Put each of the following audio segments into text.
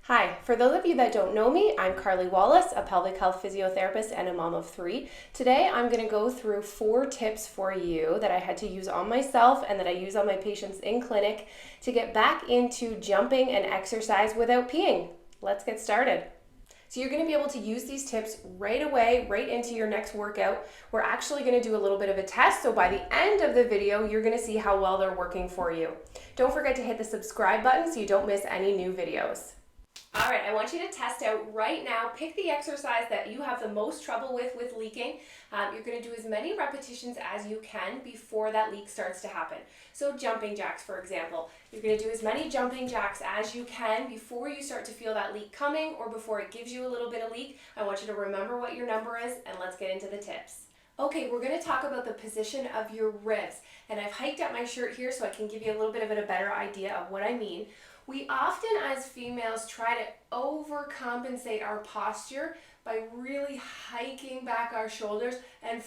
Hi, for those of you that don't know me, I'm Carly Wallace, a pelvic health physiotherapist and a mom of 3. Today I'm going to go through 4 tips for you that I had to use on myself and that I use on my patients in clinic to get back into jumping and exercise without peeing. Let's get started. So you're going to be able to use these tips right away, right into your next workout. We're actually going to do a little bit of a test, so by the end of the video, you're going to see how well they're working for you. Don't forget to hit the subscribe button so you don't miss any new videos. All right, I want you to test out right now. Pick the exercise that you have the most trouble with leaking. You're going to do as many repetitions as you can before that leak starts to happen. So jumping jacks, for example. You're going to do as many jumping jacks as you can before you start to feel that leak coming or before it gives you a little bit of leak. I want you to remember what your number is, and let's get into the tips. Okay, we're going to talk about the position of your ribs. And I've hiked up my shirt here so I can give you a little bit of a better idea of what I mean. We often, as females, try to overcompensate our posture by really hiking back our shoulders, and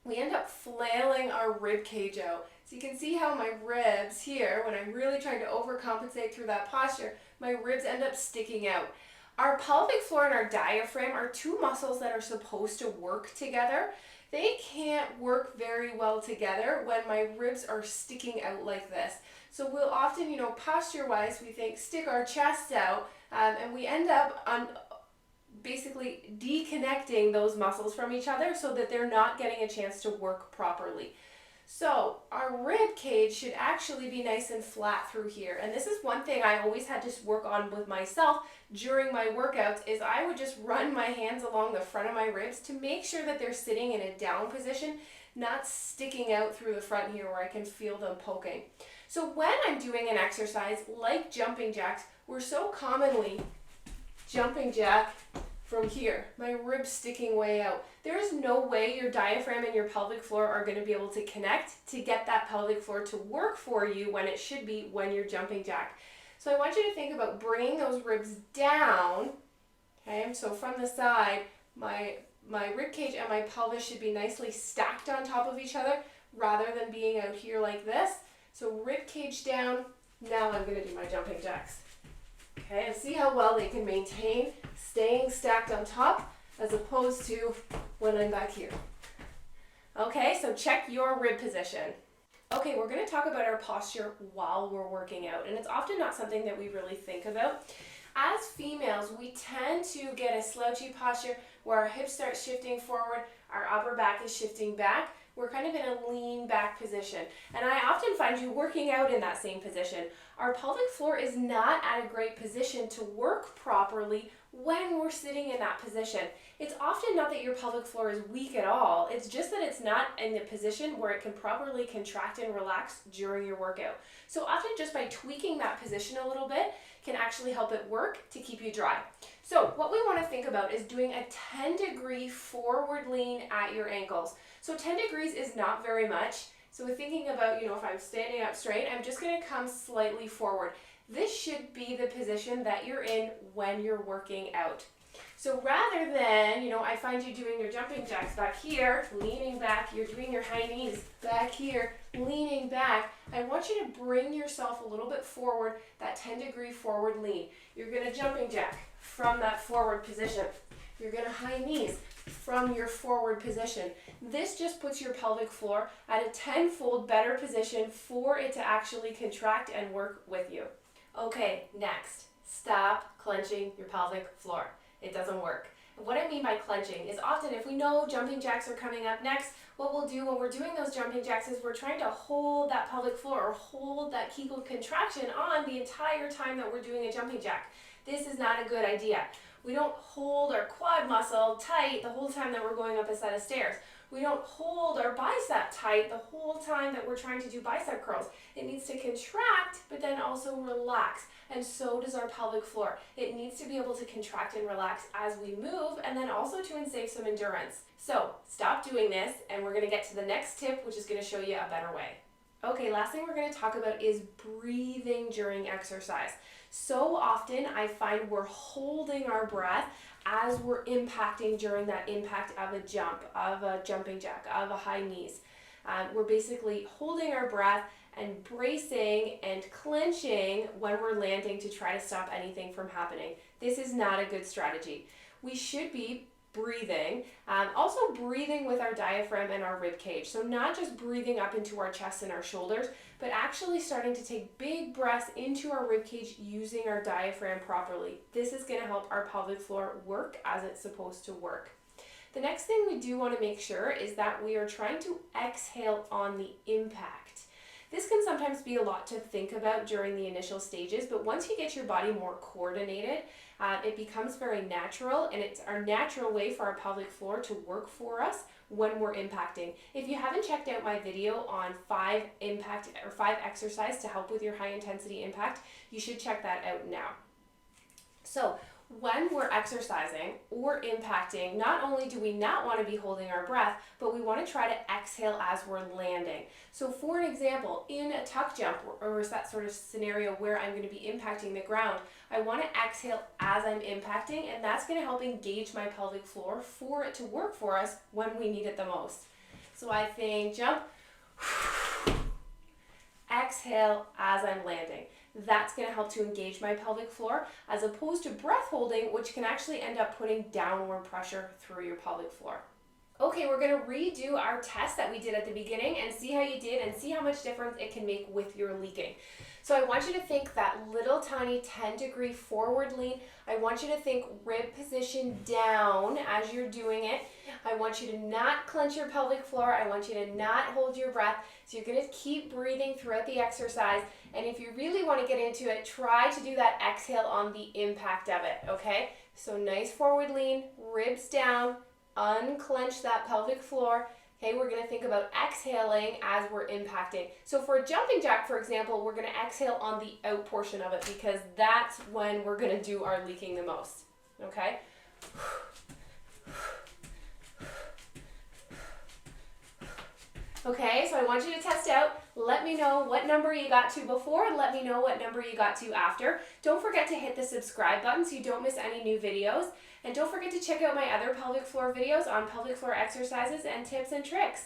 we end up flailing our rib cage out. So you can see how my ribs here, when I'm really trying to overcompensate through that posture, my ribs end up sticking out. Our pelvic floor and our diaphragm are 2 muscles that are supposed to work together. They can't work very well together when my ribs are sticking out like this. So we'll often, posture-wise, we think stick our chests out, and we end up on basically deconnecting those muscles from each other so that they're not getting a chance to work properly. So our rib cage should actually be nice and flat through here. And this is one thing I always had to work on with myself during my workouts, is I would just run my hands along the front of my ribs to make sure that they're sitting in a down position, not sticking out through the front here where I can feel them poking. So when I'm doing an exercise like jumping jacks, we're so commonly jumping jack from here, my ribs sticking way out. There is no way your diaphragm and your pelvic floor are going to be able to connect to get that pelvic floor to work for you when it should be when you're jumping jack. So I want you to think about bringing those ribs down, okay? So from the side, my rib cage and my pelvis should be nicely stacked on top of each other rather than being out here like this. So rib cage down, now I'm going to do my jumping jacks. Okay, and see how well they can maintain staying stacked on top as opposed to when I'm back here. Okay, so check your rib position. Okay, we're going to talk about our posture while we're working out, and it's often not something that we really think about. As females, we tend to get a slouchy posture where our hips start shifting forward, our upper back is shifting back. We're kind of in a lean back position. And I often find you working out in that same position. Our pelvic floor is not at a great position to work properly when we're sitting in that position. It's often not that your pelvic floor is weak at all. It's just that it's not in the position where it can properly contract and relax during your workout. So often just by tweaking that position a little bit can actually help it work to keep you dry. So what we want to think about is doing a 10-degree forward lean at your ankles. So 10 degrees is not very much. So we're thinking about, if I'm standing up straight, I'm just going to come slightly forward. This should be the position that you're in when you're working out. So rather than, I find you doing your jumping jacks back here, leaning back, you're doing your high knees back here, leaning back, I want you to bring yourself a little bit forward, that 10-degree forward lean. You're going to jumping jack from that forward position. You're going to high knees from your forward position. This just puts your pelvic floor at a 10-fold better position for it to actually contract and work with you. Okay, next, stop clenching your pelvic floor. It doesn't work. What I mean by clenching is often if we know jumping jacks are coming up next, what we'll do when we're doing those jumping jacks is we're trying to hold that pelvic floor or hold that Kegel contraction on the entire time that we're doing a jumping jack. This is not a good idea. We don't hold our quad muscle tight the whole time that we're going up a set of stairs. We don't hold our bicep tight the whole time that we're trying to do bicep curls. It needs to contract, but then also relax. And so does our pelvic floor. It needs to be able to contract and relax as we move, and then also to save some endurance. So stop doing this, and we're going to get to the next tip, which is going to show you a better way. Okay, last thing we're going to talk about is breathing during exercise. So often I find we're holding our breath as we're impacting during that impact of a jump, of a jumping jack, of a high knees. We're basically holding our breath and bracing and clenching when we're landing to try to stop anything from happening. This is not a good strategy. We should be breathing, also breathing with our diaphragm and our rib cage. So not just breathing up into our chest and our shoulders, but actually starting to take big breaths into our rib cage using our diaphragm properly. This is going to help our pelvic floor work as it's supposed to work. The next thing we do want to make sure is that we are trying to exhale on the impact. This can sometimes be a lot to think about during the initial stages, but once you get your body more coordinated, it becomes very natural, and it's our natural way for our pelvic floor to work for us when we're impacting. If you haven't checked out my video on 5 exercises to help with your high intensity impact, you should check that out now. So when we're exercising or impacting, not only do we not want to be holding our breath, but we want to try to exhale as we're landing. So for an example, in a tuck jump or that sort of scenario where I'm going to be impacting the ground, I want to exhale as I'm impacting, and that's going to help engage my pelvic floor for it to work for us when we need it the most. So I think jump, exhale as I'm landing. That's going to help to engage my pelvic floor as opposed to breath holding, which can actually end up putting downward pressure through your pelvic floor. Okay, we're going to redo our test that we did at the beginning and see how you did and see how much difference it can make with your leaking. So I want you to think that little tiny 10-degree forward lean. I want you to think rib position down as you're doing it. I want you to not clench your pelvic floor. I want you to not hold your breath. So you're going to keep breathing throughout the exercise. And if you really want to get into it, try to do that exhale on the impact of it, okay? So nice forward lean, ribs down, unclench that pelvic floor. Okay, we're going to think about exhaling as we're impacting. So for a jumping jack, for example, we're going to exhale on the out portion of it because that's when we're going to do our leaking the most, okay? Okay, so I want you to test out. Let me know what number you got to before and let me know what number you got to after. Don't forget to hit the subscribe button so you don't miss any new videos. And don't forget to check out my other pelvic floor videos on pelvic floor exercises and tips and tricks.